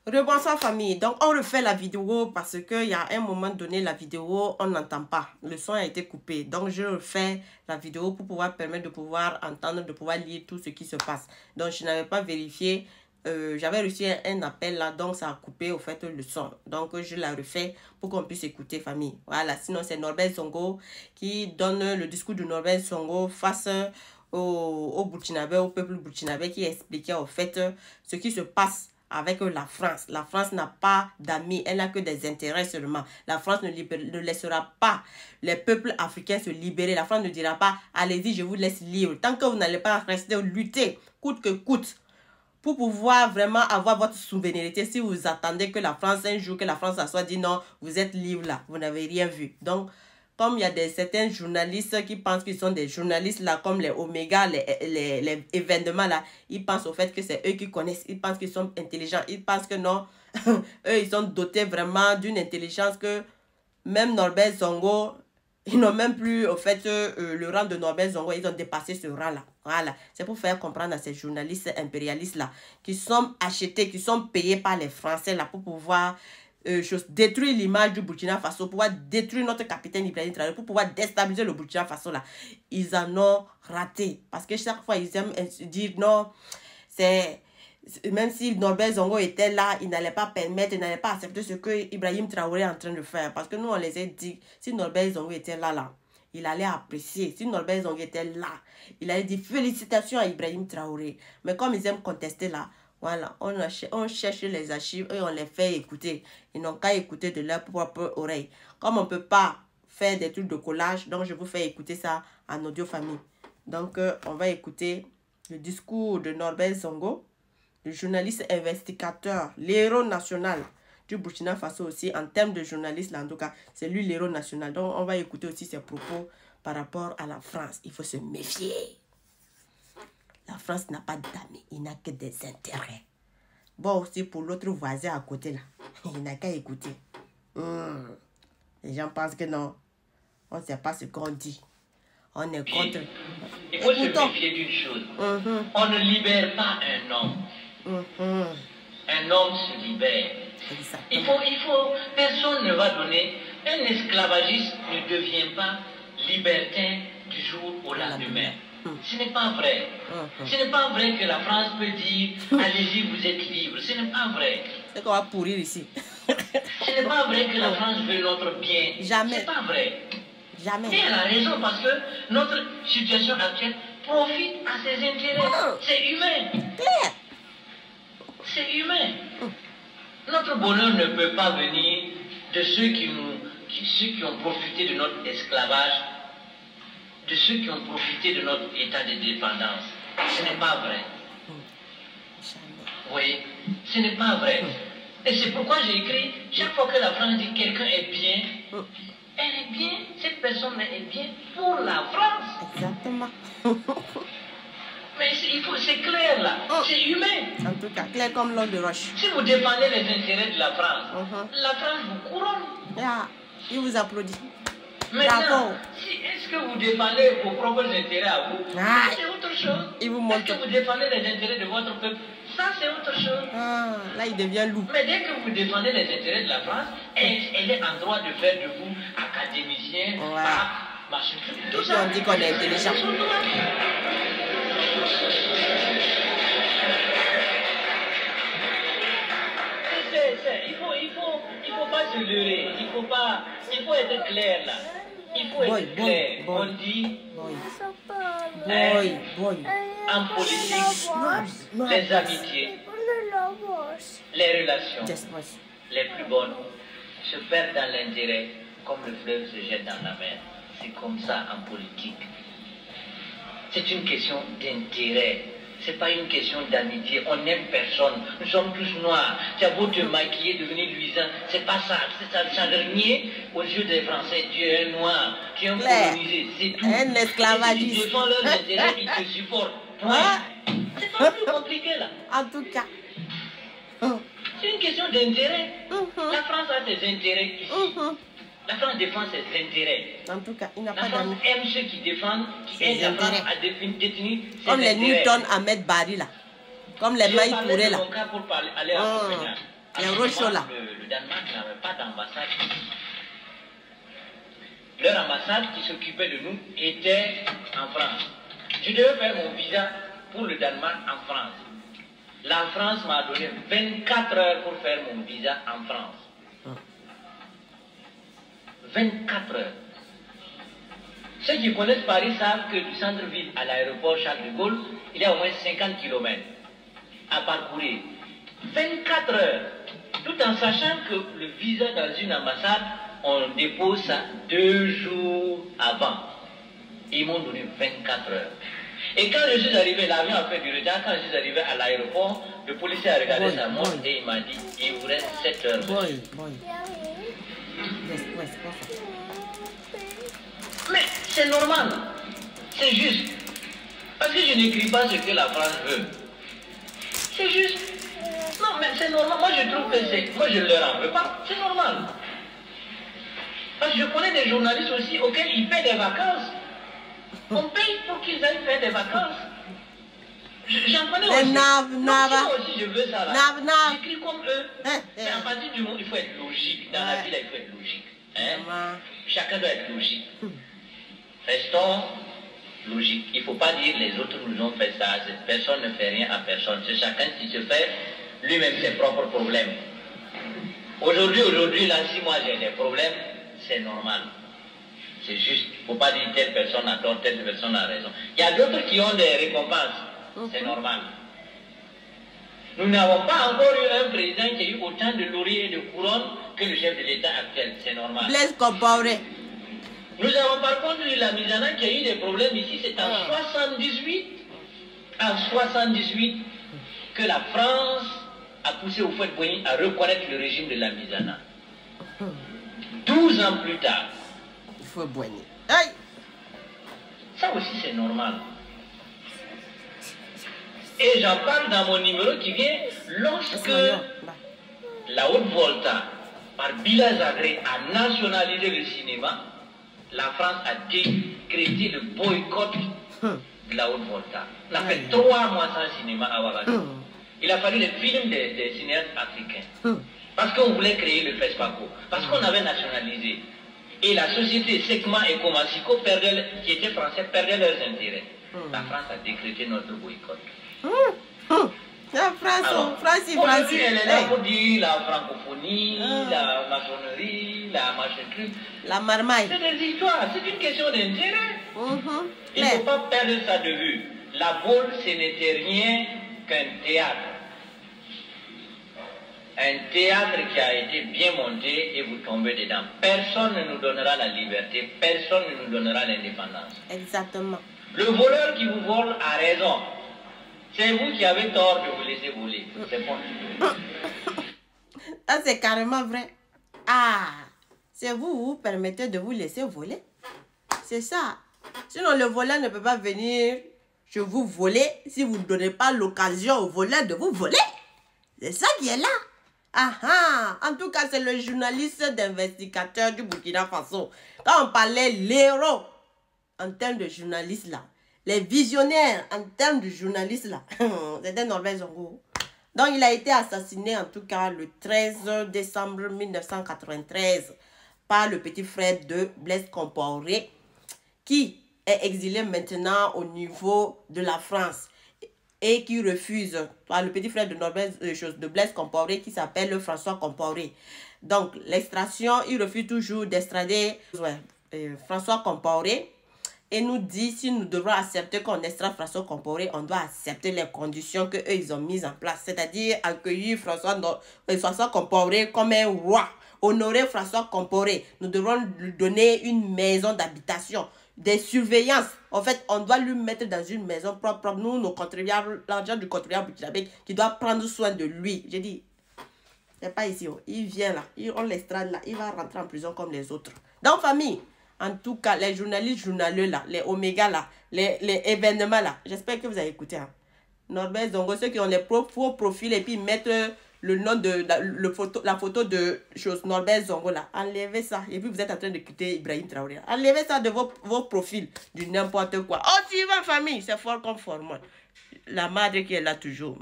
Rebonsoir famille, donc on refait la vidéo parce qu'il y a un moment donné la vidéo on n'entend pas, le son a été coupé, donc je refais la vidéo pour pouvoir permettre de pouvoir entendre, de pouvoir lire tout ce qui se passe. Donc je n'avais pas vérifié, j'avais reçu un appel là, donc ça a coupé au fait le son, donc je la refais pour qu'on puisse écouter famille. Voilà, sinon c'est Norbert Zongo qui donne le discours de Norbert Zongo face au Burkinabé, au peuple burkinabé, qui expliquait au fait ce qui se passe avec la France. La France n'a pas d'amis, elle n'a que des intérêts seulement. La France ne laissera pas les peuples africains se libérer. La France ne dira pas, allez-y, je vous laisse libre. Tant que vous n'allez pas rester lutter, coûte que coûte, pour pouvoir vraiment avoir votre souveraineté. Si vous attendez que la France, un jour, que la France soit dit non, vous êtes libre là, vous n'avez rien vu. Donc, comme il y a certains journalistes qui pensent qu'ils sont des journalistes là, comme les Oméga, les événements là, ils pensent au fait que c'est eux qui connaissent, ils pensent qu'ils sont intelligents, ils pensent que non, eux ils sont dotés vraiment d'une intelligence que même Norbert Zongo, ils n'ont même plus au fait le rang de Norbert Zongo, ils ont dépassé ce rang là. Voilà, c'est pour faire comprendre à ces journalistes impérialistes là, qui sont achetés, qui sont payés par les Français là pour pouvoir détruire l'image du Burkina Faso, pour pouvoir détruire notre capitaine Ibrahim Traoré, pour pouvoir déstabiliser le Burkina Faso là. Ils en ont raté. Parce que chaque fois, ils aiment dire non, c'est... Même si Norbert Zongo était là, il n'allait pas permettre, il n'allait pas accepter ce que Ibrahim Traoré est en train de faire. Parce que nous, on les a dit, si Norbert Zongo était là, il allait apprécier. Si Norbert Zongo était là, il allait dire félicitations à Ibrahim Traoré. Mais comme ils aiment contester là, voilà, on cherche les archives et on les fait écouter. Ils n'ont qu'à écouter de leur propre oreille. Comme on ne peut pas faire des trucs de collage, donc je vous fais écouter ça en audio famille. Donc, on va écouter le discours de Norbert Zongo, le journaliste investigateur, l'héros national du Burkina Faso aussi, en termes de journaliste, là, en tout cas, c'est lui l'héros national. Donc, on va écouter aussi ses propos par rapport à la France. Il faut se méfier. La France n'a pas d'amis, il n'a que des intérêts. Bon, aussi pour l'autre voisin à côté là, il n'a qu'à écouter. Les gens pensent que non, on ne sait pas ce qu'on dit. On est contre. Il faut se méfier d'une chose. On ne libère pas un homme. Un homme se libère. Personne ne va donner. Un esclavagiste ne devient pas libertin du jour au lendemain. Ce n'est pas vrai. Ce n'est pas vrai que la France peut dire allez-y, vous êtes libre. Ce n'est pas vrai. C'est qu'on va pourrir ici. Ce n'est pas vrai que la France veut notre bien. Jamais. C'est pas vrai. Jamais. Et elle a raison parce que notre situation actuelle profite à ses intérêts. C'est humain. Claire. C'est humain. Notre bonheur ne peut pas venir de ceux qui ont profité de notre esclavage, de ceux qui ont profité de notre état de dépendance. Ce n'est pas vrai. Vous voyez, ce n'est pas vrai. Et c'est pourquoi j'ai écrit, chaque fois que la France dit quelqu'un est bien, elle est bien, cette personne est bien pour la France. Exactement. Mais c'est clair là, c'est humain. En tout cas, clair comme l'eau de roche. Si vous défendez les intérêts de la France, la France vous couronne. Il vous applaudit. Maintenant, est-ce que vous défendez vos propres intérêts à vous? C'est autre chose. Est-ce que vous défendez les intérêts de votre peuple? Ça, c'est autre chose. Là, il devient loup. Mais dès que vous défendez les intérêts de la France, elle est en droit de faire de vous académicien, machin, tout ça. On dit qu'on est intelligent. Il faut pas se leurrer. Il faut être clair là. Il faut être clair. On dit en politique, les amitiés, les relations les plus bonnes se perdent dans l'intérêt comme le fleuve se jette dans la mer. C'est comme ça en politique. C'est une question d'intérêt. C'est pas une question d'amitié. On n'aime personne. Nous sommes tous noirs. Tu as beau te maquiller, devenir luisant. C'est pas ça. Ça renier aux yeux des Français. Tu es un noir. Tu es un colonisé. C'est tout. Un esclavagiste. Ils défendent leurs intérêts, ils te supportent. C'est pas plus compliqué là. En tout cas. C'est une question d'intérêt. La France a ses intérêts ici. La France défend ses intérêts. En tout cas, il n'a pas d'amis. La France aime ceux qui défendent, qui aident la France à détenir ses intérêts. Comme les Newton Ahmed Bari là. Comme les Maï Touré là. Pour aller à Copenhague. Les rochos là. Le Danemark n'avait pas d'ambassade. Leur ambassade qui s'occupait de nous était en France. Je devais faire mon visa pour le Danemark en France. La France m'a donné 24 heures pour faire mon visa en France. 24 heures. Ceux qui connaissent Paris savent que du centre-ville à l'aéroport Charles de Gaulle, il y a au moins 50 km à parcourir. 24 heures. Tout en sachant que le visa dans une ambassade, on dépose ça 2 jours avant. Ils m'ont donné 24 heures. Et quand je suis arrivé, l'avion a fait du retard, quand je suis arrivé à l'aéroport, le policier a regardé sa montre et il m'a dit, il vous reste 7 heures. Mais c'est normal, c'est juste. Parce que je n'écris pas ce que la France veut. C'est juste. Non, mais c'est normal. Moi, je trouve que c'est... Moi, je ne leur en veux pas. C'est normal. Parce que je connais des journalistes aussi auxquels ils paient des vacances. On paye pour qu'ils aillent faire des vacances. J'en connais aussi. Moi aussi, je veux ça là. J'écris comme eux. Mais à partir du moment où il faut être logique. Dans la vie, là, il faut être logique. Hein? Chacun doit être logique. Restons logiques. Il ne faut pas dire les autres nous ont fait ça. Personne ne fait rien à personne. C'est chacun qui se fait lui-même ses propres problèmes. Aujourd'hui, là, si moi j'ai des problèmes, c'est normal. C'est juste. Il ne faut pas dire telle personne a tort, telle personne a raison. Il y a d'autres qui ont des récompenses. C'est normal. Nous n'avons pas encore eu un président qui a eu autant de lauriers et de couronnes que le chef de l'État actuel. C'est normal. Blaise Compaoré. Nous avons par contre eu la Misana qui a eu des problèmes ici. C'est en 78. En 78 que la France a poussé au Houphouët-Boigny à reconnaître le régime de la Misana. 12 ans plus tard. Houphouët-Boigny. Ça aussi c'est normal. Et j'en parle dans mon numéro qui vient lorsque la Haute-Volta, par Bila Zagré, a nationalisé le cinéma. La France a décrété le boycott de la Haute-Volta. On a fait 3 mois sans cinéma à Ouagadougou. Il a fallu les films des cinéastes africains. Parce qu'on voulait créer le FESPACO. Parce qu'on avait nationalisé. Et la société Secma et Comasiko, qui étaient français, perdaient leurs intérêts. La France a décrété notre boycott. La France, elle est là pour dire la francophonie, la maçonnerie, la machin truc. La marmaille. C'est des histoires, c'est une question d'intérêt. Il ne faut pas perdre ça de vue. La Baule, ce n'était rien qu'un théâtre. Un théâtre qui a été bien monté et vous tombez dedans. Personne ne nous donnera la liberté, personne ne nous donnera l'indépendance. Exactement. Le voleur qui vous vole a raison. C'est vous qui avez tort de vous laisser voler. C'est bon. Ça, c'est carrément vrai. C'est vous permettez de vous laisser voler. C'est ça. Sinon, le voleur ne peut pas venir chez vous voler si vous ne donnez pas l'occasion au voleur de vous voler. C'est ça qui est là. En tout cas, c'est le journaliste d'investigateur du Burkina Faso. Quand on parlait l'héros en termes de journaliste là, les visionnaires en termes de journalistes là, c'était Norbert Zongo. Donc, il a été assassiné en tout cas le 13 décembre 1993 par le petit frère de Blaise Compaoré qui est exilé maintenant au niveau de la France et qui refuse, le petit frère de de Blaise Compaoré qui s'appelle François Compaoré. Donc, l'extraction, il refuse toujours d'extrader François Compaoré. Et nous dit, si nous devons accepter qu'on extrait François Compaoré, on doit accepter les conditions qu'eux, ils ont mises en place. C'est-à-dire accueillir François Compaoré comme un roi. Honorer François Compaoré. Nous devons lui donner une maison d'habitation, des surveillances. En fait, on doit lui mettre dans une maison propre. Nous, nos contribuables, l'argent du contribuable qui doit prendre soin de lui. J'ai dit, c'est pas ici. Il vient là, on l'extrait là, il va rentrer en prison comme les autres. Donc, famille, en tout cas, les journalistes journaleux là, les Oméga là, les événements là, j'espère que vous avez écouté. Norbert Zongo, ceux qui ont les faux profils et puis mettre le nom de la photo de Norbert Zongo là, enlevez ça. Et puis vous êtes en train de quitter Ibrahim Traoré. Enlevez ça de vos profils, du n'importe quoi. Oh, tu vas famille, c'est fort comme fort. La madre qui est là toujours.